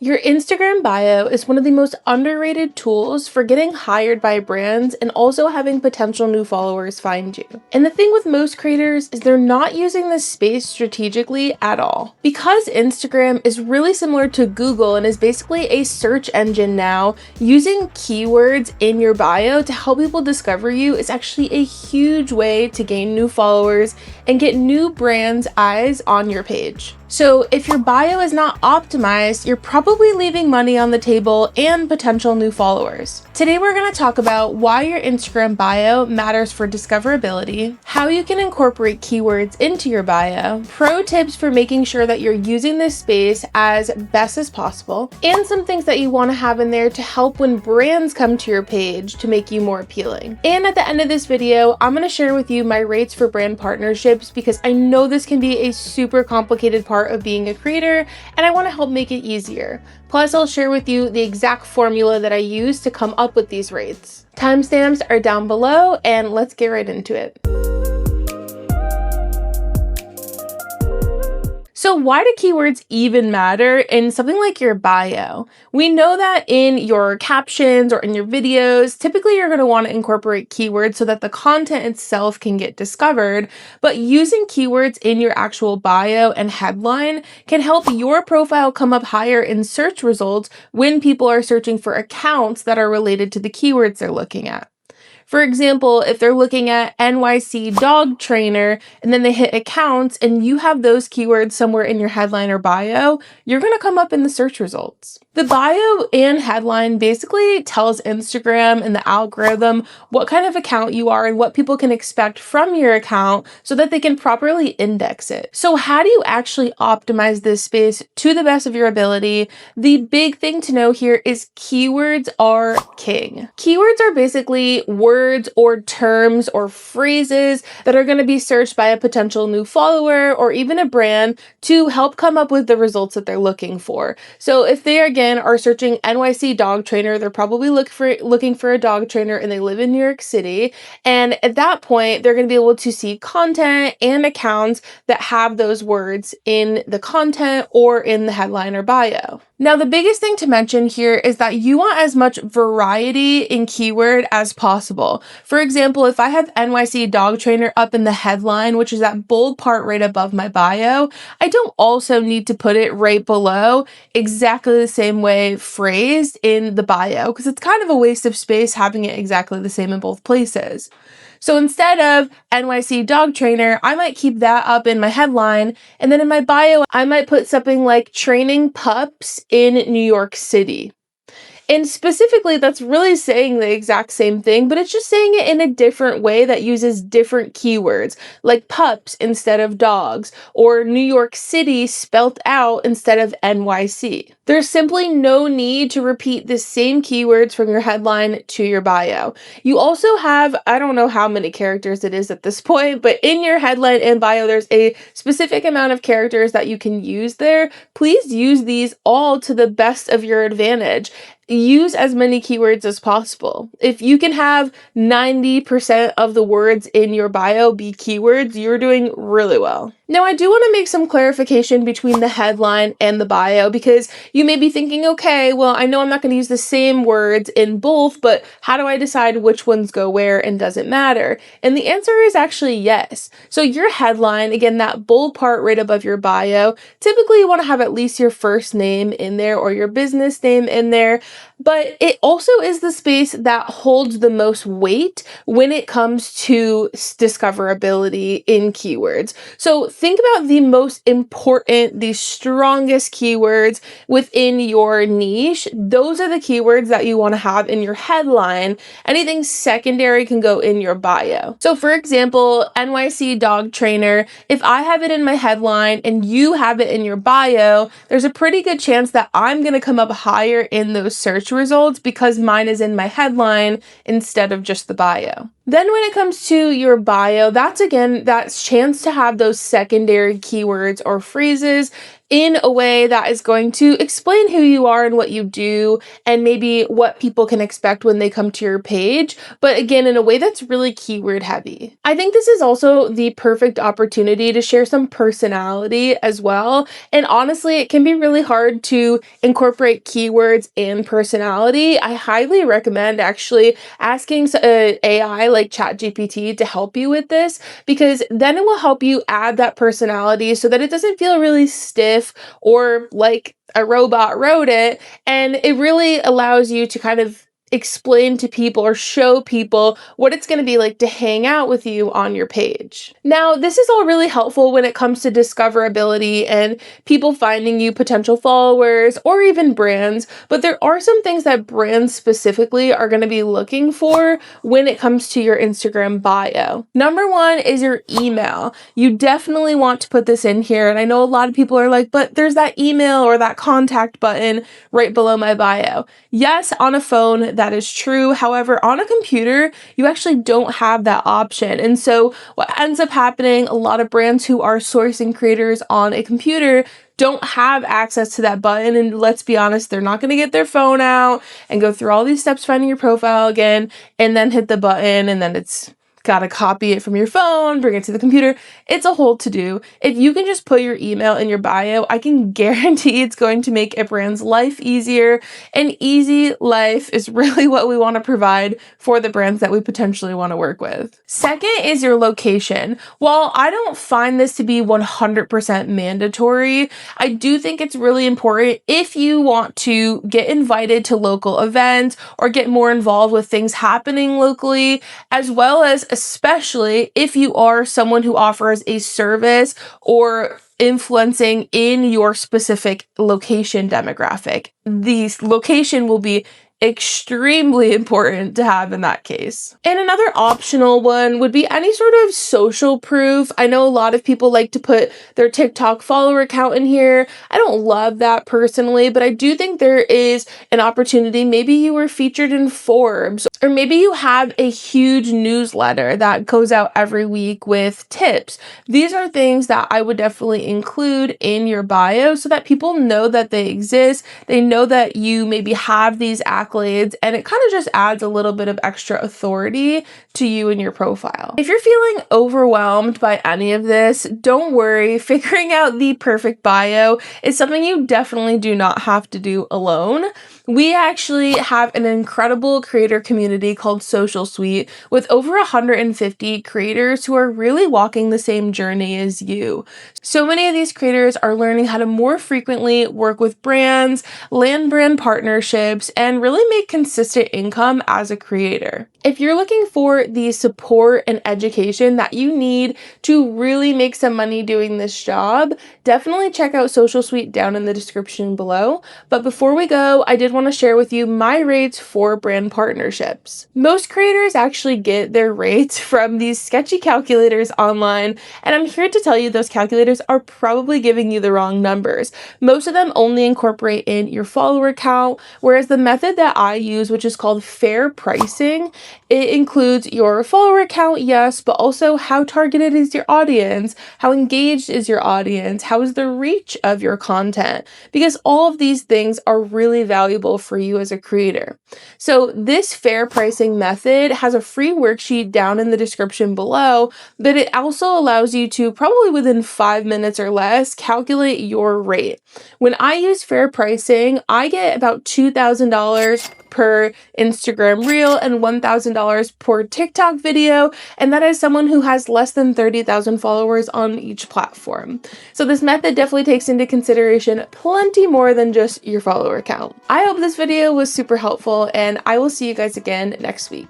Your Instagram bio is one of the most underrated tools for getting hired by brands and also having potential new followers find you. And the thing with most creators is they're not using this space strategically at all. Because Instagram is really similar to Google and is basically a search engine now, using keywords in your bio to help people discover you is actually a huge way to gain new followers and get new brands' eyes on your page. So if your bio is not optimized, you're probably leaving money on the table and potential new followers. Today we're going to talk about why your Instagram bio matters for discoverability, how you can incorporate keywords into your bio, pro tips for making sure that you're using this space as best as possible, and some things that you want to have in there to help when brands come to your page to make you more appealing. And at the end of this video, I'm going to share with you my rates for brand partnerships because I know this can be a super complicated part of being a creator, and I want to help make it easier. Plus, I'll share with you the exact formula that I use to come up with these rates. Timestamps are down below, and let's get right into it. So why do keywords even matter in something like your bio? We know that in your captions or in your videos, typically you're going to want to incorporate keywords so that the content itself can get discovered, but using keywords in your actual bio and headline can help your profile come up higher in search results when people are searching for accounts that are related to the keywords they're looking at. For example, if they're looking at NYC dog trainer and then they hit accounts and you have those keywords somewhere in your headline or bio, you're going to come up in the search results. The bio and headline basically tells Instagram and the algorithm what kind of account you are and what people can expect from your account so that they can properly index it. So how do you actually optimize this space to the best of your ability? The big thing to know here is keywords are king. Keywords are basically words or terms or phrases that are going to be searched by a potential new follower or even a brand to help come up with the results that they're looking for. So if they again are searching NYC dog trainer, they're probably looking for a dog trainer and they live in New York City. And at that point, they're going to be able to see content and accounts that have those words in the content or in the headline or bio. Now, the biggest thing to mention here is that you want as much variety in keyword as possible. For example, if I have NYC dog trainer up in the headline, which is that bold part right above my bio, I don't also need to put it right below exactly the same way phrased in the bio, because it's kind of a waste of space having it exactly the same in both places. So instead of NYC dog trainer, I might keep that up in my headline. And then in my bio, I might put something like training pups in New York City. And specifically, that's really saying the exact same thing, but it's just saying it in a different way that uses different keywords, like pups instead of dogs, or New York City spelt out instead of NYC. There's simply no need to repeat the same keywords from your headline to your bio. You also have, I don't know how many characters it is at this point, but in your headline and bio, there's a specific amount of characters that you can use there. Please use these all to the best of your advantage. Use as many keywords as possible. If you can have 90% of the words in your bio be keywords, you're doing really well. Now, I do want to make some clarification between the headline and the bio because you may be thinking, okay, well, I know I'm not going to use the same words in both, but how do I decide which ones go where and does it matter? And the answer is actually yes. So your headline, again, that bold part right above your bio, typically you want to have at least your first name in there or your business name in there. But it also is the space that holds the most weight when it comes to discoverability in keywords. So think about the most important, the strongest keywords within your niche. Those are the keywords that you want to have in your headline. Anything secondary can go in your bio. So for example, NYC dog trainer, if I have it in my headline and you have it in your bio, there's a pretty good chance that I'm going to come up higher in those search results because mine is in my headline instead of just the bio. Then when it comes to your bio, that's again, that chance to have those secondary keywords or phrases in a way that is going to explain who you are and what you do, and maybe what people can expect when they come to your page, but again, in a way that's really keyword heavy. I think this is also the perfect opportunity to share some personality as well. And honestly, it can be really hard to incorporate keywords and personality. I highly recommend actually asking AI like ChatGPT to help you with this, because then it will help you add that personality so that it doesn't feel really stiff or like a robot wrote it. And it really allows you to kind of explain to people or show people what it's going to be like to hang out with you on your page. Now, this is all really helpful when it comes to discoverability and people finding you potential followers or even brands, but there are some things that brands specifically are going to be looking for when it comes to your Instagram bio. Number one is your email. You definitely want to put this in here, and I know a lot of people are like, but there's that email or that contact button right below my bio. Yes, on a phone, that is true. However, on a computer, you actually don't have that option. And so what ends up happening, a lot of brands who are sourcing creators on a computer don't have access to that button. And let's be honest, they're not going to get their phone out and go through all these steps finding your profile again and then hit the button, and then it's got to copy it from your phone, bring it to the computer. It's a whole to-do. If you can just put your email in your bio, I can guarantee it's going to make a brand's life easier. An easy life is really what we want to provide for the brands that we potentially want to work with. Second is your location. While I don't find this to be 100% mandatory, I do think it's really important if you want to get invited to local events or get more involved with things happening locally, as well as especially if you are someone who offers a service or influencing in your specific location demographic. The location will be extremely important to have in that case. And another optional one would be any sort of social proof. I know a lot of people like to put their TikTok follower count in here. I don't love that personally, but I do think there is an opportunity. Maybe you were featured in Forbes, or maybe you have a huge newsletter that goes out every week with tips. These are things that I would definitely include in your bio so that people know that they exist. They know that you maybe have these accolades, and it kind of just adds a little bit of extra authority to you and your profile. If you're feeling overwhelmed by any of this, don't worry. Figuring out the perfect bio is something you definitely do not have to do alone. We actually have an incredible creator community called Soulcial with over 150 creators who are really walking the same journey as you. So many of these creators are learning how to more frequently work with brands, land brand partnerships, and really make consistent income as a creator. If you're looking for the support and education that you need to really make some money doing this job, definitely check out Soulcial down in the description below. But before we go, I did want to share with you my rates for brand partnerships. Most creators actually get their rates from these sketchy calculators online, and I'm here to tell you those calculators are probably giving you the wrong numbers. Most of them only incorporate in your follower count, whereas the method that I use, which is called fair pricing, it includes your follower count, yes, but also how targeted is your audience, how engaged is your audience, how is the reach of your content, because all of these things are really valuable for you as a creator. So this fair pricing method has a free worksheet down in the description below, but it also allows you to probably within 5 minutes or less calculate your rate. When I use fair pricing, I get about $2,000 per Instagram reel and $1,000 per TikTok video, and that is someone who has less than 30,000 followers on each platform. So this method definitely takes into consideration plenty more than just your follower count. I hope this video was super helpful, and I will see you guys again next week.